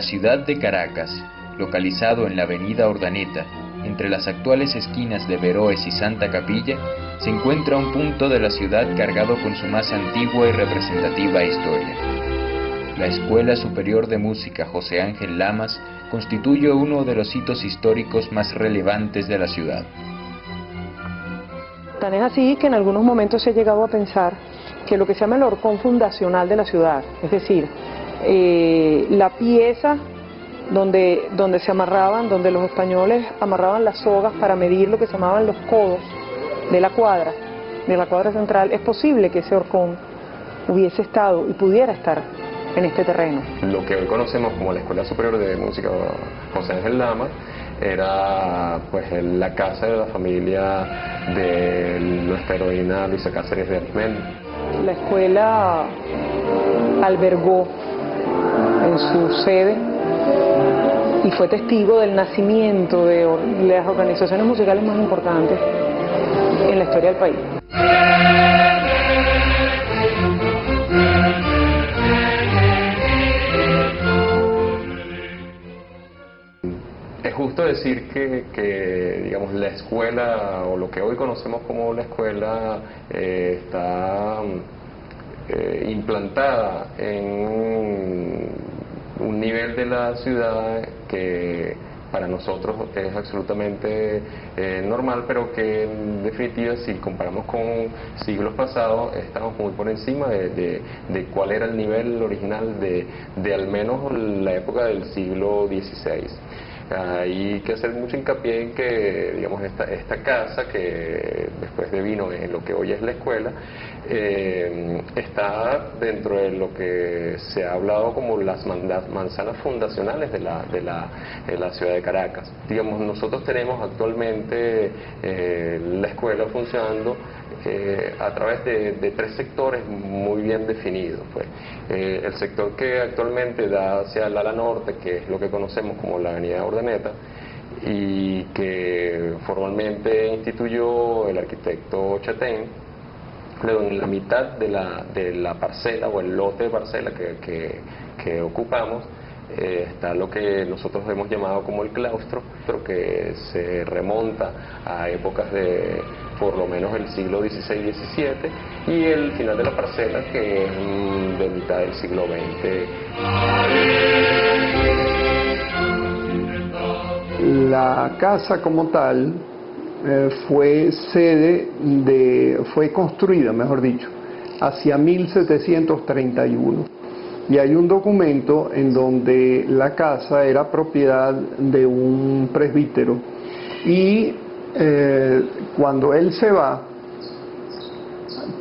ciudad de Caracas, localizado en la avenida Urdaneta, entre las actuales esquinas de Veroes y Santa Capilla, se encuentra un punto de la ciudad cargado con su más antigua y representativa historia. La Escuela Superior de Música José Ángel Lamas constituye uno de los hitos históricos más relevantes de la ciudad. Tan es así que en algunos momentos se ha llegado a pensar que lo que se llama el horcón fundacional de la ciudad, es decir, la pieza donde se amarraban, donde los españoles amarraban las sogas para medir lo que se llamaban los codos de la cuadra central, es posible que ese horcón hubiese estado y pudiera estar en este terreno. Lo que hoy conocemos como la Escuela Superior de Música José Ángel Lamas era pues la casa de la familia de nuestra heroína Luisa Cáceres de Arismendi. La escuela albergó en su sede y fue testigo del nacimiento de las organizaciones musicales más importantes en la historia del país. Es justo decir que digamos, la escuela, o lo que hoy conocemos como la escuela, está implantada en un nivel de la ciudad que para nosotros es absolutamente normal, pero que en definitiva, si comparamos con siglos pasados, estamos muy por encima de cuál era el nivel original de al menos la época del siglo XVI. Hay que hacer mucho hincapié en que, digamos, esta casa, que después devino en lo que hoy es la escuela, está dentro de lo que se ha hablado como las manzanas fundacionales de la ciudad de Caracas. Digamos, nosotros tenemos actualmente la escuela funcionando a través de tres sectores muy bien definidos. Pues. El sector que actualmente da hacia el ala norte, que es lo que conocemos como la avenida Urdaneta, y que formalmente instituyó el arquitecto Chatén, luego en la mitad de la parcela o el lote de parcela que ocupamos, está lo que nosotros hemos llamado como el claustro, pero que se remonta a épocas de por lo menos el siglo XVI-XVII, y el final de la parcela, que es de mitad del siglo XX. La casa como tal fue construida, mejor dicho, hacia 1731. Y hay un documento en donde la casa era propiedad de un presbítero, y cuando él se va,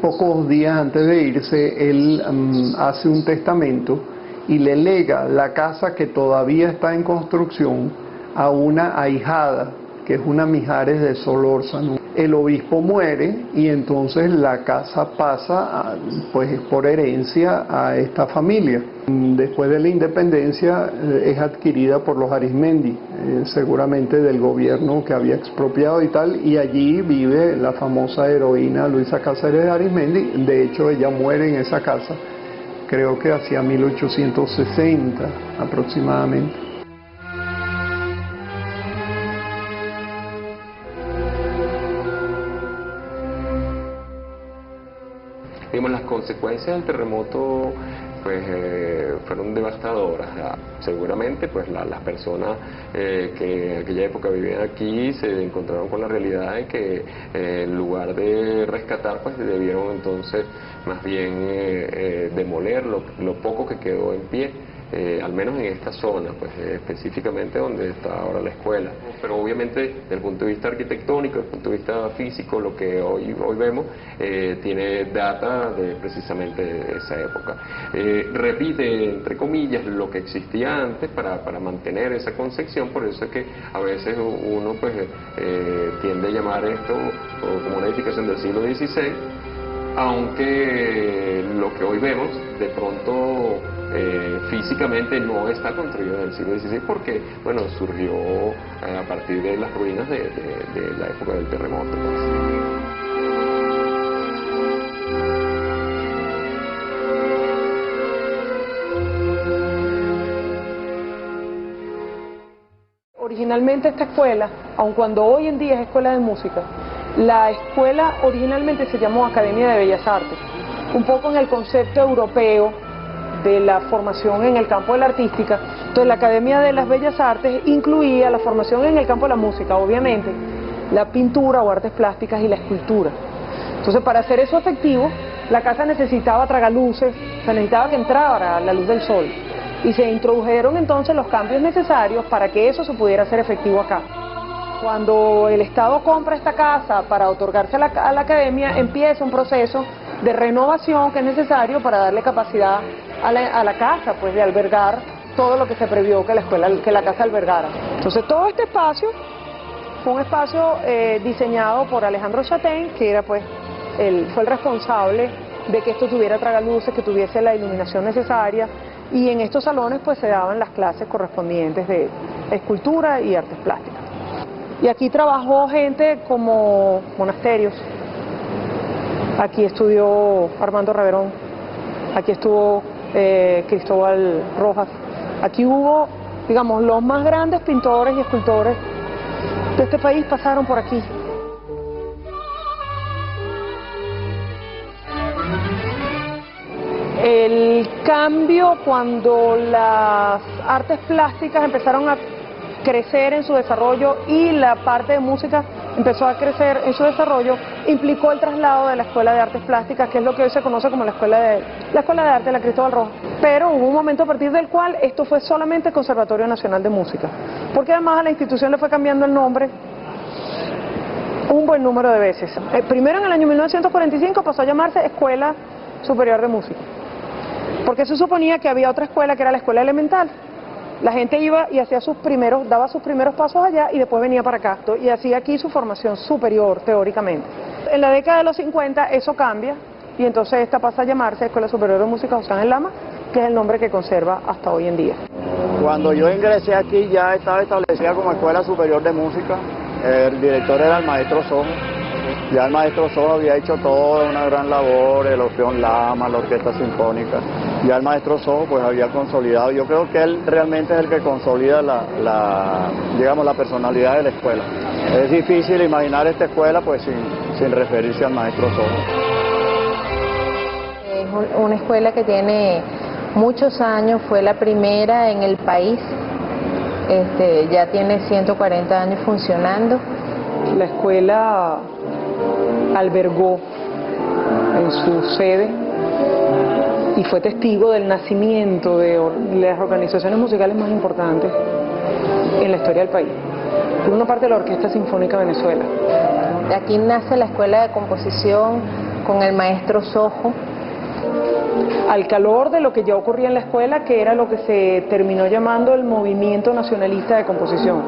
pocos días antes de irse, él hace un testamento y le lega la casa, que todavía está en construcción, a una ahijada, que es una Mijares de Solórzano. El obispo muere y entonces la casa pasa, pues por herencia, a esta familia. Después de la independencia es adquirida por los Arismendi, seguramente del gobierno que había expropiado y tal, y allí vive la famosa heroína Luisa Cáceres de Arismendi. De hecho, ella muere en esa casa, creo que hacia 1860 aproximadamente. Digamos, las consecuencias del terremoto pues fueron devastadoras. Seguramente pues las personas que en aquella época vivían aquí se encontraron con la realidad de que en lugar de rescatar, pues debieron entonces más bien demoler lo poco que quedó en pie. Al menos en esta zona, pues específicamente donde está ahora la escuela. Pero obviamente desde el punto de vista arquitectónico, desde el punto de vista físico, lo que hoy vemos tiene data de precisamente esa época. Repite, entre comillas, lo que existía antes para mantener esa concepción. Por eso es que a veces uno pues tiende a llamar esto como una edificación del siglo XVI, aunque lo que hoy vemos de pronto físicamente no está construido en el siglo XVI, porque bueno, surgió a partir de las ruinas de la época del terremoto. originalmente esta escuela, aun cuando hoy en día es escuela de música, la escuela originalmente se llamó Academia de Bellas Artes, un poco en el concepto europeo de la formación en el campo de la artística. Entonces la Academia de las Bellas Artes incluía la formación en el campo de la música, obviamente, la pintura o artes plásticas y la escultura. Entonces, para hacer eso efectivo, la casa necesitaba tragaluces, se necesitaba que entrara la luz del sol, y se introdujeron entonces los cambios necesarios para que eso se pudiera hacer efectivo acá. Cuando el Estado compra esta casa para otorgarse a la academia, empieza un proceso de renovación que es necesario para darle capacidad a la casa, pues de albergar todo lo que se previó que la casa albergara. Entonces todo este espacio fue un espacio diseñado por Alejandro Chatén, que era pues fue el responsable de que esto tuviera tragaluces, que tuviese la iluminación necesaria, y en estos salones pues se daban las clases correspondientes de escultura y artes plásticas. Y aquí trabajó gente como Monasterios, aquí estudió Armando Reverón, aquí estuvo Cristóbal Rojas, aquí hubo, digamos, los más grandes pintores y escultores de este país pasaron por aquí. El cambio cuando las artes plásticas empezaron a crecer en su desarrollo y la parte de música empezó a crecer en su desarrollo, implicó el traslado de la Escuela de Artes Plásticas, que es lo que hoy se conoce como la Escuela de Arte de la Cristóbal Rojas. Pero hubo un momento a partir del cual esto fue solamente Conservatorio Nacional de Música, porque además a la institución le fue cambiando el nombre un buen número de veces. Primero en el año 1945 pasó a llamarse Escuela Superior de Música, porque se suponía que había otra escuela que era la escuela elemental. La gente iba y daba sus primeros pasos allá y después venía para acá y hacía aquí su formación superior teóricamente. En la década de los 50 eso cambia y entonces esta pasa a llamarse Escuela Superior de Música José Ángel Lama, que es el nombre que conserva hasta hoy en día. Cuando yo ingresé aquí ya estaba establecida como Escuela Superior de Música, el director era el maestro Sojo. Ya el maestro Sojo había hecho toda una gran labor, el Orfeón Lama, la Orquesta Sinfónica. Ya el maestro Sojo pues había consolidado, yo creo que él realmente es el que consolida digamos, la personalidad de la escuela. Es difícil imaginar esta escuela pues sin referirse al maestro Sojo. Es una escuela que tiene muchos años, fue la primera en el país, ya tiene 140 años funcionando. La escuela albergó en su sede y fue testigo del nacimiento de las organizaciones musicales más importantes en la historia del país. Por una parte, la Orquesta Sinfónica de Venezuela. Aquí nace la Escuela de Composición con el maestro Sojo. Al calor de lo que ya ocurría en la escuela, que era lo que se terminó llamando el Movimiento Nacionalista de Composición,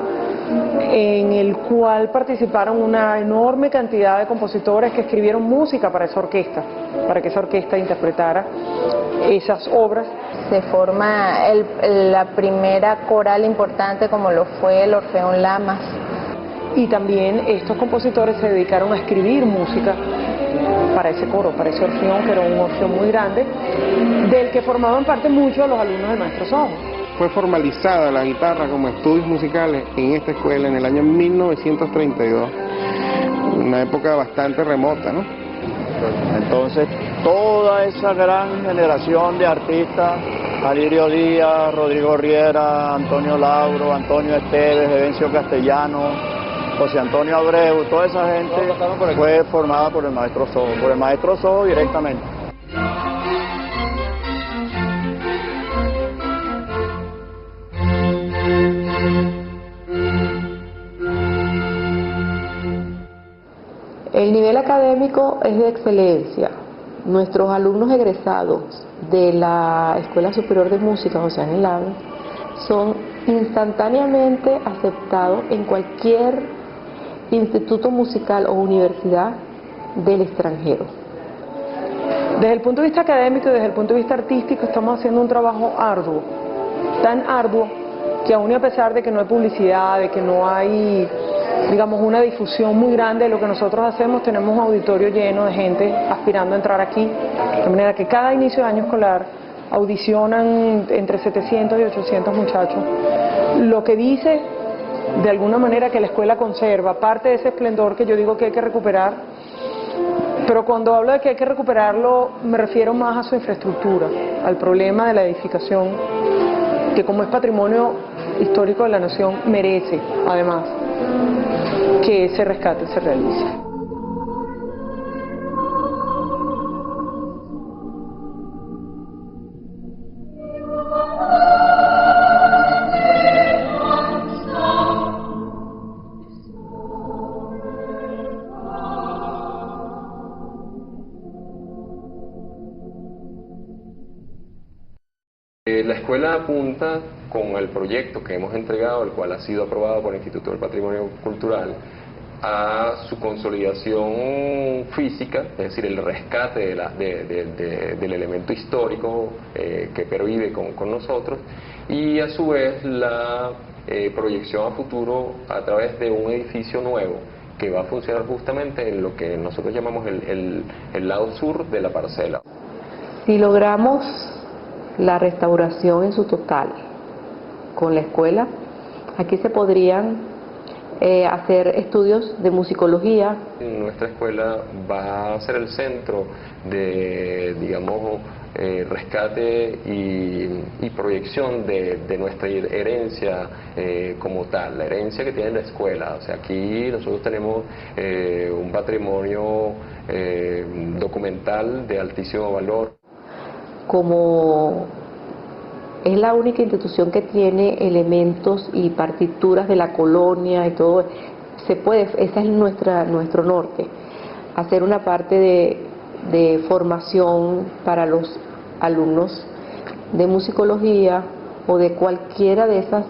en el cual participaron una enorme cantidad de compositores que escribieron música para esa orquesta, para que esa orquesta interpretara esas obras. Se forma la primera coral importante como lo fue el Orfeón Lamas. Y también estos compositores se dedicaron a escribir música para ese coro, para ese orfeón, que era un orfeón muy grande, del que formaban parte muchos de los alumnos del maestro Sojo. Fue formalizada la guitarra como estudios musicales en esta escuela en el año 1932, una época bastante remota, ¿no? Entonces, toda esa gran generación de artistas, Alirio Díaz, Rodrigo Riera, Antonio Lauro, Antonio Esteves, Evencio Castellano, José Antonio Abreu, toda esa gente fue formada por el maestro Sojo directamente. El nivel académico es de excelencia. Nuestros alumnos egresados de la Escuela Superior de Música José Ángel Lama son instantáneamente aceptados en cualquier instituto musical o universidad del extranjero. Desde el punto de vista académico y desde el punto de vista artístico estamos haciendo un trabajo arduo, tan arduo que aún y a pesar de que no hay publicidad, de que no hay, digamos, una difusión muy grande de lo que nosotros hacemos, tenemos un auditorio lleno de gente aspirando a entrar aquí, de manera que cada inicio de año escolar audicionan entre 700 y 800 muchachos, lo que dice de alguna manera que la escuela conserva, parte de ese esplendor que yo digo que hay que recuperar, pero cuando hablo de que hay que recuperarlo me refiero más a su infraestructura, al problema de la edificación, que como es patrimonio histórico de la nación merece además que ese rescate se realice. La escuela apunta con el proyecto que hemos entregado, el cual ha sido aprobado por el Instituto del Patrimonio Cultural, a su consolidación física, es decir, el rescate del elemento histórico que pervive con nosotros, y a su vez la proyección a futuro a través de un edificio nuevo que va a funcionar justamente en lo que nosotros llamamos el lado sur de la parcela. Si logramos la restauración en su total con la escuela, aquí se podrían hacer estudios de musicología. Nuestra escuela va a ser el centro de, digamos, rescate y proyección de nuestra herencia como tal, la herencia que tiene la escuela. O sea, aquí nosotros tenemos un patrimonio documental de altísimo valor. Como es la única institución que tiene elementos y partituras de la colonia y todo, se puede, ese es nuestro norte, hacer una parte de formación para los alumnos de musicología o de cualquiera de esas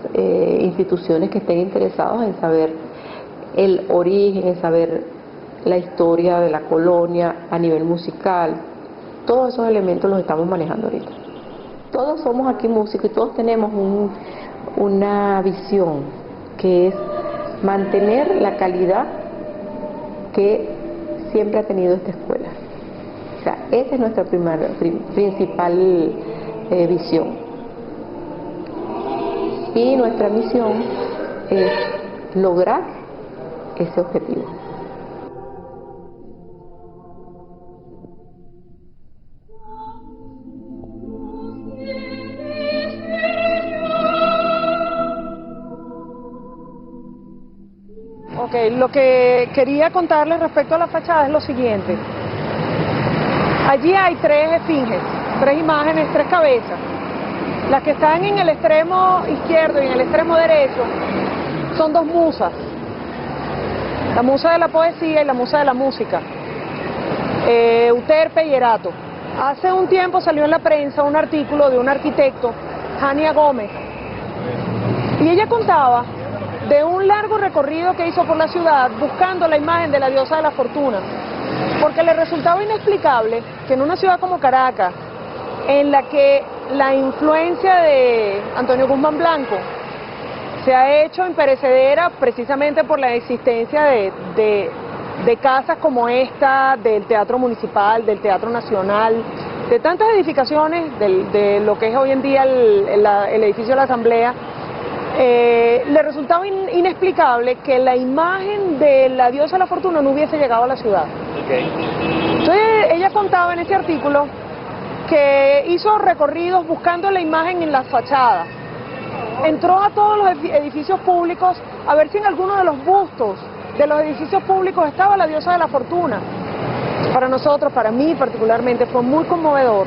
instituciones que estén interesados en saber el origen, en saber la historia de la colonia a nivel musical. Todos esos elementos los estamos manejando ahorita. Todos somos aquí músicos y todos tenemos una visión que es mantener la calidad que siempre ha tenido esta escuela. O sea, esa es nuestra principal visión. Y nuestra misión es lograr ese objetivo. Ok, lo que quería contarles respecto a la fachada es lo siguiente. Allí hay tres esfinges, tres imágenes, tres cabezas. Las que están en el extremo izquierdo y en el extremo derecho son dos musas. La musa de la poesía y la musa de la música. Euterpe y Erato. Hace un tiempo salió en la prensa un artículo de un arquitecto, Jania Gómez, y ella contaba de un largo recorrido que hizo por la ciudad buscando la imagen de la diosa de la fortuna, porque le resultaba inexplicable que en una ciudad como Caracas, en la que la influencia de Antonio Guzmán Blanco se ha hecho imperecedera precisamente por la existencia de casas como esta, del Teatro Municipal, del Teatro Nacional, de tantas edificaciones, de lo que es hoy en día el edificio de la Asamblea, le resultaba inexplicable que la imagen de la diosa de la fortuna no hubiese llegado a la ciudad. Entonces ella contaba en ese artículo que hizo recorridos buscando la imagen en las fachadas. Entró a todos los edificios públicos a ver si en alguno de los bustos de los edificios públicos estaba la diosa de la fortuna. Para nosotros, para mí particularmente, fue muy conmovedor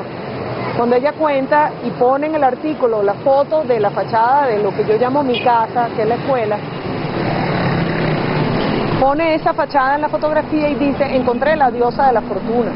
cuando ella cuenta y pone en el artículo la foto de la fachada de lo que yo llamo mi casa, que es la escuela. Pone esa fachada en la fotografía y dice: encontré la diosa de la fortuna.